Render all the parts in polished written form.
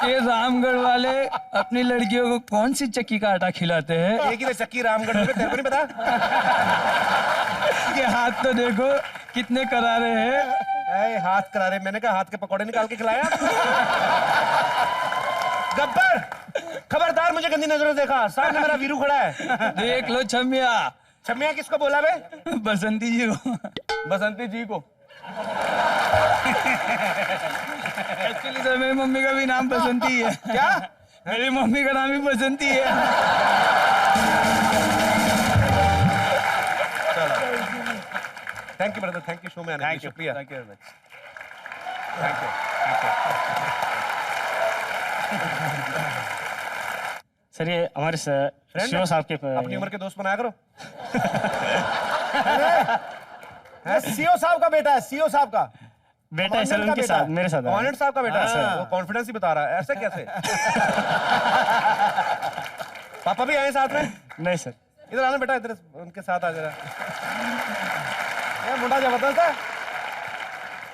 ये रामगढ़ वाले अपनी लड़कियों को कौन सी चक्की का आटा खिलाते हैं? एक ही तो चक्की रामगढ़ में, तेरे को नहीं पता? ये हाथ तो देखो कितने करारे हैं। हाथ करारे, मैंने कहा हाथ के पकौड़े निकाल के खिलाया। गब्बर, खबरदार मुझे गंदी नजरों देखा, सामने मेरा वीरू खड़ा है। देख लो छमिया। छमिया किसको बोला बे? बसंती जी को। बसंती जी को। एक्चुअली तो मेरी मम्मी का भी नाम बसंती है। क्या? मेरी मम्मी का नाम ही बसंती है। Thank you brother, thank you show में आने के लिए, शुक्रिया। Thank you very much. Thank you. Sir ये हमारे शिव साहब के अपनी उम्र के दोस्त बनाया करो। सीओ साहब का बेटा है, सीओ साहब का बेटा है सर, उनके साथ मेरे साथ कमांडेंट साहब का बेटा है। वो कॉन्फिडेंस ही बता रहा है, ऐसे कैसे? पापा भी आए साथ में? नहीं सर। इधर आना बेटा, इधर उनके साथ आ जरा। ये मुंडा जबरदस्त है।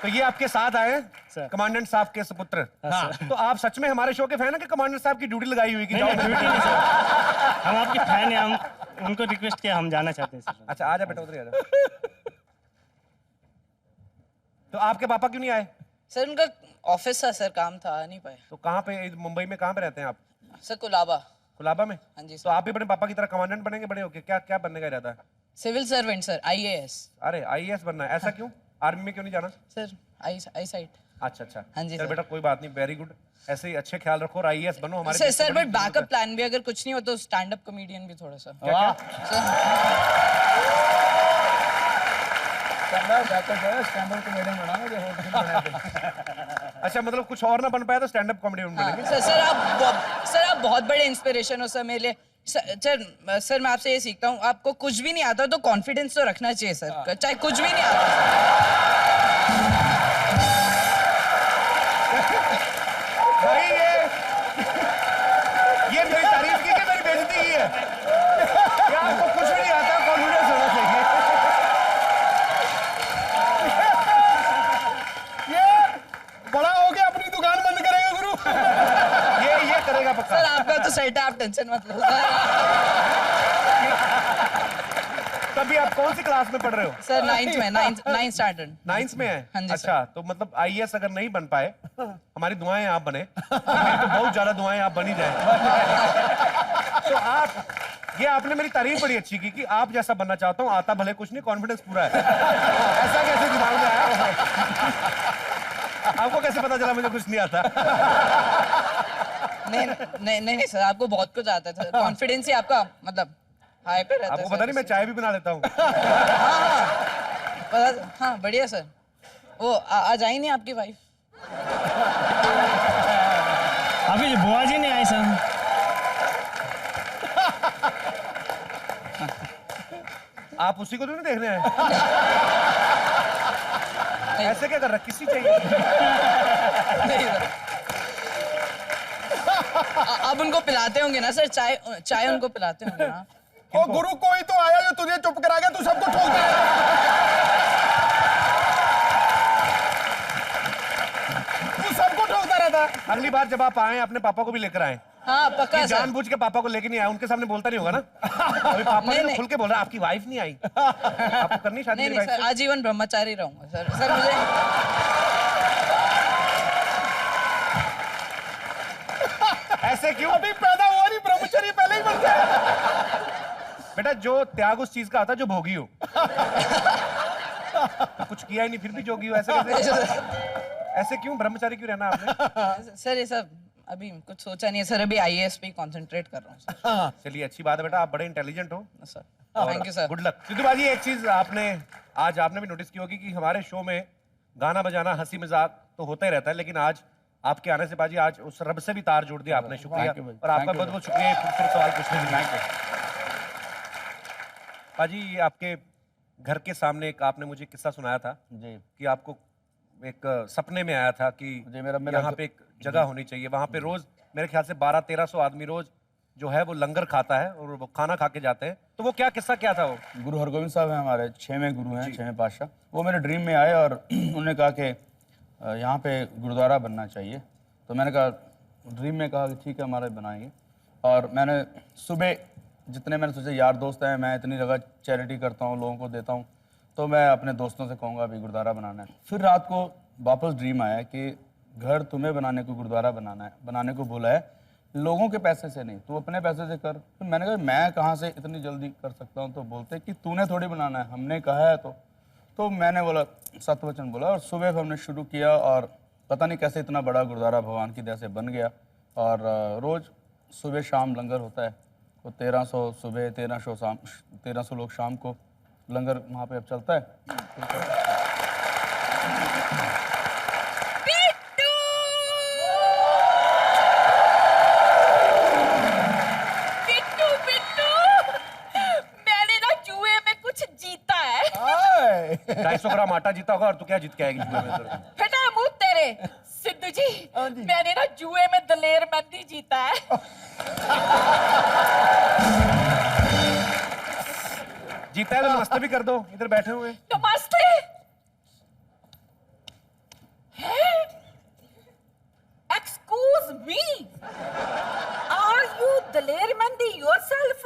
तो ये आपके साथ आए कमांडेंट साहब के सुपुत्र। हाँ। तो आप सच में हमारे शो के फैन हैं कि कमांडेंट साहब की ड्यूटी लगाई हुई कि जाओ? ड्यूटी नहीं सर, हम आपके फैन हैं, हम उनको रिक्वेस्ट किया, हम जाना चाहते हैं सर। अच्छा आ जा बेटा, उधर आ जा। तो आपके पापा क्यों नहीं आए? सर उनका ऑफिस था सर, काम था, आ नहीं पाए। तो कहाँ पे, मुंबई में कहाँ पे रहते हैं आप? सर कुलाबा। कुलाबा में? हाँ जी सर। तो आप भी अपने पापा की तरह कमांडेंट बनेंगे बड़े होके? क्या क्या बनने का इरादा है? Civil servant sir, IAS. अरे आईएएस बनना है, ऐसा क्यों? आर्मी में क्यों नहीं जाना? Sir eyesight. अच्छा अच्छा। हाँ जी सर सर। बेटा कोई बात नहीं, वेरी गुड, ऐसे ही अच्छे ख्याल रखो और आईएएस बनो हमारे। सर बट बैकअप प्लान भी, अगर कुछ नहीं हो तो स्टैंड अप कॉमेडियन भी थोड़ा सा। क्या? अच्छा मतलब कुछ और ना बन पाया तो स्टैंड अप कॉमेडी बनेंगे? सर आप बहुत बड़े इंस्पिरेशन हो सर मेरे लिए। सर मैं आपसे ये सीखता हूँ, आपको कुछ भी नहीं आता तो कॉन्फिडेंस तो रखना चाहिए सर, चाहे कुछ भी नहीं आता। भाई ये मेरी तारीफ की कि मेरी बेइज्जती की है? क्या आपको कुछ भी नहीं आता, कॉन्फिडेंस होना चाहिए। ये बड़ा हो गया अपनी दुकान बंद करेगा गुरु। ये करेगा पक्का। सर आपका तो सेट है, आप टेंशन मत लो। तभी आप कौन सी क्लास में पढ़ रहे हो? सर 9th में, 9th स्टैंडर्ड। 9th में है? हाँ जी अच्छा तो मतलब आईएएस अगर नहीं बन पाए, हमारी दुआएं आप बने। मेरी तो बहुत ज्यादा दुआएं आप बन ही जाए। तो आप, ये आपने मेरी तारीफ बड़ी अच्छी की कि आप जैसा बनना चाहता हूँ, आता भले कुछ नहीं, कॉन्फिडेंस पूरा है। ऐसा कैसे दिमाग में आया? आपको कैसे पता चला मुझे कुछ नहीं आता? नहीं सर, आपको बहुत कुछ आता है। कॉन्फिडेंस ही आपका मतलब हाई पे रहता है। आपको पता नहीं मैं चाय भी बना लेता हूँ। हाँ बढ़िया सर। वो आज आई नहीं आपकी वाइफ? अभी बुआ जी नहीं आई सर। आप उसी को तो नहीं देखने आए? ऐसे क्या कर रहा, किसी चाहिए? नहीं सर। अब उनको पिलाते होंगे ना सर, चाय उनको पिलाते होंगे ना। ओ गुरु, कोई तो आया जो तुझे चुप करा गया, तू सबको ठोक दे। तू सबको ठोकता रहता। अगली बार जब आप आए अपने पापा को भी लेकर आए। हाँ पक्का सर। जानबूझ के पापा को लेके नहीं आया, उनके सामने बोलता नहीं होगा ना? अभी पापा ने खुल के बोल रहा है आपकी वाइफ नहीं आई। आपको करनी शादी? नहीं सर, आजीवन ब्रह्मचारी रहूंगा सर मुझे। ऐसे क्यों? अभी पैदा हुआ नहीं, ब्रह्मचारी पहले ही बन गया। बेटा जो त्याग उस चीज का आता है जो भोगी हो। कुछ किया ही नहीं फिर भी जोगी हो, ऐसे कैसे? ऐसे क्यों, ब्रह्मचारी क्यों रहना आपने? सर ये सब अभी कुछ सोचा नहीं है सर, अभी आईएएस पे कंसंट्रेट कर रहा हूँ सर। चलिए अच्छी बात है बेटा, आप बड़े इंटेलिजेंट हो sir. Thank you sir. Good luck. Sidhu बाजी एक चीज आपने भी नोटिस की होगी कि हमारे शो में गाना बजाना हंसी मजाक तो होता ही रहता है, लेकिन आज आपके आने से बाजी आज उस रब से भी तार जोड़ दिया आपने। शुक्रिया और आपका बहुत बहुत शुक्रिया फिर सवाल पूछने के लिए। बाजी ये आपके घर के सामने एक आपने मुझे किस्सा सुनाया था जी कि आपको एक सपने में आया था कि यहाँ पे एक जगह होनी चाहिए, वहाँ पे रोज मेरे ख्याल से 1200-1300 आदमी रोज जो है वो लंगर खाता है और वो खाना खा के जाते हैं। तो वो क्या किस्सा क्या था? वो गुरु हरगोविंद साहब हैं, हमारे 6वें गुरु हैं, 6वें पातशाह। वो मेरे ड्रीम में आए और उन्होंने कहा कि यहाँ पे गुरुद्वारा बनना चाहिए। तो मैंने कहा ड्रीम में कहा कि ठीक है हमारे बनाएंगे। और मैंने सुबह जितने मैंने सोचे यार दोस्त हैं, मैं इतनी जगह चैरिटी करता हूँ, लोगों को देता हूँ, तो मैं अपने दोस्तों से कहूँगा अभी गुरुद्वारा बनाना है। फिर रात को वापस ड्रीम आया कि घर तुम्हें बनाने को गुरुद्वारा बनाना है, बनाने को बोला है, लोगों के पैसे से नहीं, तू अपने पैसे से कर। फिर मैंने कहा मैं कहाँ से इतनी जल्दी कर सकता हूँ, तो बोलते कि तूने थोड़ी बनाना है, हमने कहा है। तो मैंने बोला सतवचन बोला और सुबह हमने शुरू किया और पता नहीं कैसे इतना बड़ा गुरुद्वारा भगवान की दया से बन गया। और रोज़ सुबह शाम लंगर होता है, तो 1300 सुबह 1300 लोग शाम को लंगर वहाँ पे अब चलता है। मैंने ना जुए में कुछ जीता है। 250 ग्राम आटा जीता होगा और तू क्या जीत के आएगी जुए में? फटा मुंह तेरे। सिद्धू जी मैंने ना जुए में दलेर मेहंदी जीता है। जीता है तो नमस्ते भी कर दो, इधर बैठे हुए। नमस्ते। Excuse me, are you Daler Mehndi yourself?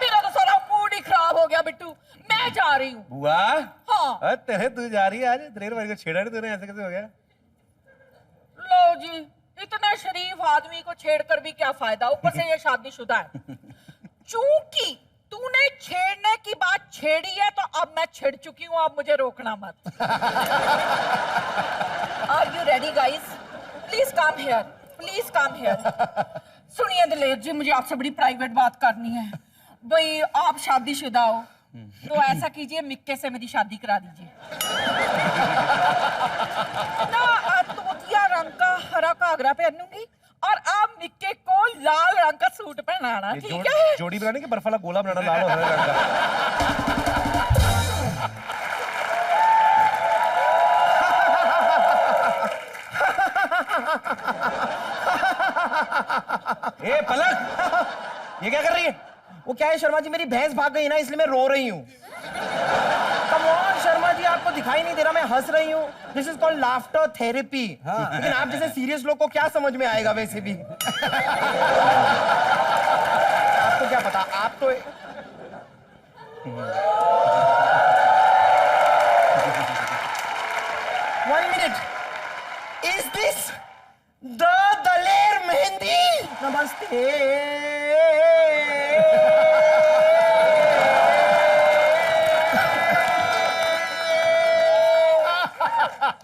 मेरा तो सारा मूड ही खराब हो गया बिट्टू, मैं जा रही हूँ। बुआ हाँ तेरे तू जा रही है आज? दलेर भाई को छेड़ा नहीं तूने, ऐसे कैसे हो गया? लो जी, इतने शरीफ आदमी को छेड़कर भी क्या फायदा, ऊपर से ये शादीशुदा है। चूंकि तूने छेड़ने की बात छेड़ी है तो अब मैं छिड़ चुकी हूँ, अब मुझे रोकना मत। Are you ready guys? Please come here, please come here. सुनिए दलेर जी, मुझे आपसे बड़ी प्राइवेट बात करनी है। भाई आप शादीशुदा हो तो ऐसा कीजिए, मिक्के से मेरी शादी करा दीजिए। ना तोतिया रंग का हरा घाघरा पहनूंगी और आप मिक्के को लाल रंग का सूट पहनाना, ठीक है? जोड़ी बनाने के बर्फ वाला गोला बनाना लाल और हरे रंग का। ए पलक, ये क्या कर रही है? वो क्या है शर्मा जी, मेरी भैंस भाग गई ना, इसलिए मैं रो रही हूँ। कम ऑन शर्मा जी, आपको दिखाई नहीं दे रहा मैं हंस रही हूँ? This is called laughter therapy. लेकिन आप जैसे सीरियस लोग को क्या समझ में आएगा वैसे भी। आपको क्या पता, आप तो One minute. Is this the Daler Mehndi? नमस्ते।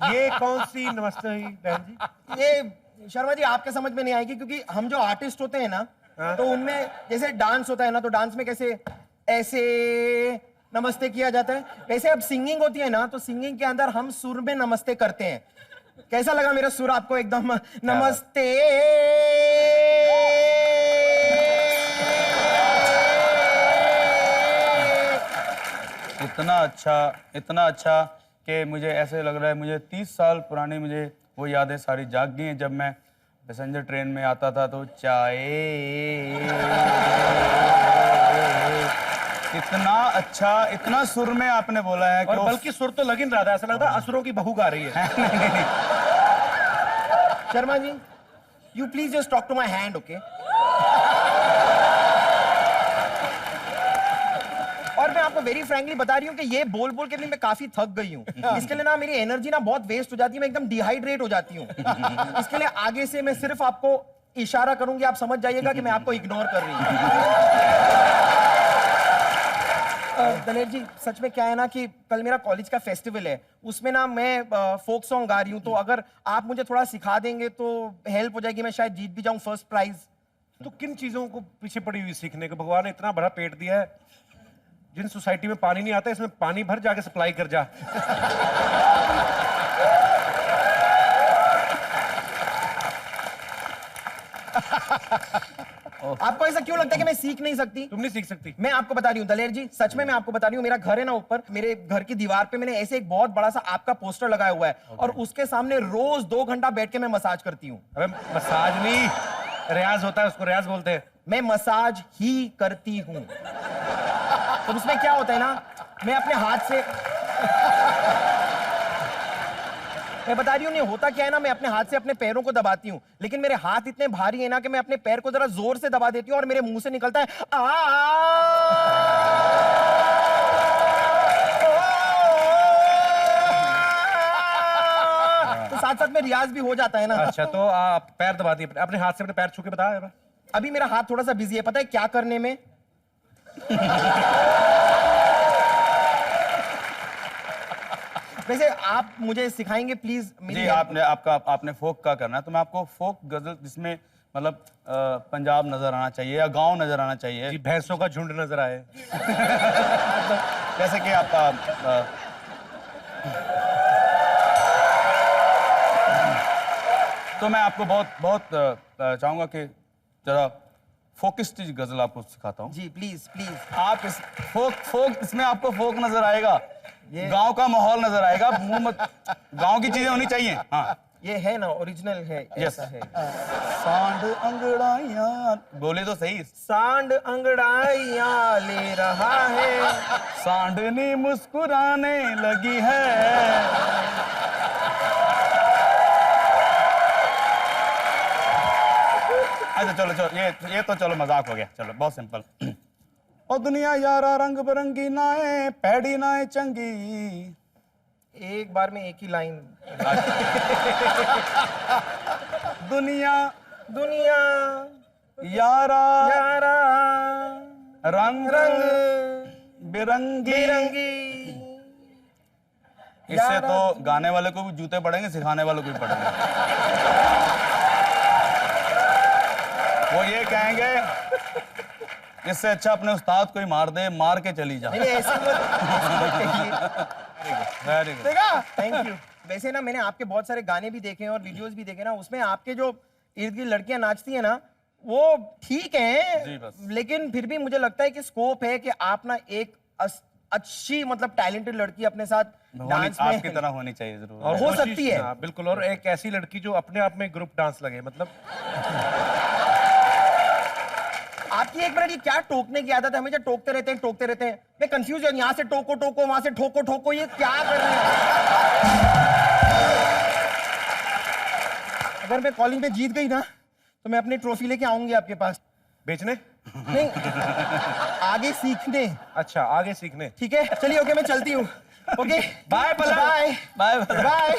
ये कौन सी नमस्ते हुई बहन जी? ये शर्मा जी आपके समझ में नहीं आएगी, क्योंकि हम जो आर्टिस्ट होते हैं ना, तो उनमें जैसे डांस होता है ना, तो डांस में कैसे ऐसे नमस्ते किया जाता है, वैसे अब सिंगिंग होती है ना, तो सिंगिंग के अंदर हम सुर में नमस्ते करते हैं। कैसा लगा मेरा सुर आपको? एकदम नमस्ते। इतना अच्छा कि मुझे ऐसे लग रहा है मुझे 30 साल पुरानी मुझे वो यादें सारी जाग गई हैं। जब मैं पैसेंजर ट्रेन में आता था तो चाय, इतना अच्छा, इतना सुर में आपने बोला है और बल्कि सुर तो लग ही नहीं रहा था, ऐसा लगता असुरों की बहू गा रही है। Sharma ji, you please just talk to my hand, okay? और मैं आपको वेरी फ्रैंकली बता रही हूँ कि ये बोल बोल के भी मैं काफी थक गई हूँ। इसके लिए ना मेरी एनर्जी ना बहुत वेस्ट हो जाती है, मैं एकदम डिहाइड्रेट हो जाती हूँ। इसके लिए आगे से मैं सिर्फ आपको इशारा करूंगी, आप समझ जाइएगा कि मैं आपको इग्नोर कर रही हूँ। दलेर जी, सच में क्या है ना कि कल मेरा कॉलेज का फेस्टिवल है, उसमें ना मैं फोक सॉन्ग गा रही हूँ, तो अगर आप मुझे थोड़ा सिखा देंगे तो हेल्प हो जाएगी, मैं शायद जीत भी जाऊँ फर्स्ट प्राइज। तो किन चीजों को पीछे पड़ी हुई सीखने को? भगवान ने इतना बड़ा पेट दिया है, जिन सोसाइटी में पानी नहीं आता इसमें पानी भर, जाके सप्लाई कर जा। आपको ऐसा क्यों लगता है कि मैं सीख नहीं सकती? तुम नहीं सीख सकती। मैं आपको बता रही हूँ दलेर जी, सच में मैं आपको बता रही हूँ, मेरा घर है ना ऊपर, मेरे घर की दीवार पे मैंने ऐसे एक बहुत बड़ा सा आपका पोस्टर लगाया हुआ है, और उसके सामने रोज 2 घंटा बैठ के मैं मसाज करती हूँ। अबे मसाज नहीं, रियाज होता है, उसको रियाज बोलते हैं। मैं मसाज ही करती हूँ। तो उसमें क्या होता है ना, मैं अपने हाथ से मैं बता रही हूँ नहीं होता क्या है ना, मैं अपने हाथ से अपने पैरों को दबाती हूँ, लेकिन मेरे हाथ इतने भारी है ना कि मैं अपने पैर को जरा जोर से दबा देती हूँ और मेरे मुंह से निकलता है तो साथ साथ में रियाज भी हो जाता है ना। अच्छा, तो आप पैर दबा दिए अपने हाथ से, अपने पैर छू के बता। अभी मेरा हाथ थोड़ा सा बिजी है, पता है क्या करने में? वैसे आप मुझे सिखाएंगे प्लीज? जी, आपने फोक का करना है, तो मैं आपको फोक गजल जिसमें मतलब पंजाब नजर आना चाहिए या गांव नजर आना चाहिए, जी, भैंसों का झुंड नजर आए। जैसे कि आपका तो मैं आपको बहुत चाहूंगा कि जरा फोकस्ड गजल आपको सिखाता हूँ। जी प्लीज प्लीज। आप इस फोक इसमें आपको फोक नजर आएगा, गांव का माहौल नजर आएगा, मुंह मत, गांव की चीजें होनी चाहिए। हाँ, ये है ना, ओरिजिनल है, ऐसा है। सांड अंगड़ाइयां, बोले तो सही। सांड अंगड़ाइयां ले रहा है, सांडनी मुस्कुराने लगी है। अच्छा चलो ये तो चलो मजाक हो गया, चलो बहुत सिंपल। ओ दुनिया यारा रंग बिरंगी नाए पैड़ी नाए चंगी। एक बार में एक ही लाइन। दुनिया दुनिया यारा यारा रंग बिरंगी। इससे तो गाने वाले को भी जूते पड़ेंगे, सिखाने वाले को भी पड़ेंगे। वो ये कहेंगे इससे अच्छा अपने उस्ताद को ही मार दे, मार के चली जा। नहीं ऐसे वेरी गुड। देखा, थैंक यू। वैसे ना मैंने आपके बहुत सारे गाने भी देखे हैं और वीडियोस भी देखे ना, उसमें आपके जो इर्द गिर्द लड़कियां नाचती है ना, वो ठीक जी, बस। है, लेकिन फिर भी मुझे लगता है कि स्कोप है कि आप ना एक अच्छी मतलब टैलेंटेड लड़की अपने साथ डांस में आपकी तरह होनी चाहिए जरूर। और हो कोशिश- सकती है। हाँ, बिल्कुल। और एक ऐसी लड़की जो अपने आप में ग्रुप डांस लगे, मतलब आपकी एक मिनट, ये क्या टोकने की आदत है? हमेशा टोकते रहते हैं। मैं कंफ्यूज हूं, यहाँ से टोको वहां से ठोको, ये क्या कर रहे हैं? अगर मैं कॉलिंग पे जीत गई ना तो मैं अपनी ट्रॉफी लेके आऊंगी आपके पास। बेचने? नहीं, आगे सीखने। अच्छा, आगे सीखने। ठीक है, चलिए, ओके, मैं चलती हूँ। Okay, bye bye bye. Bye.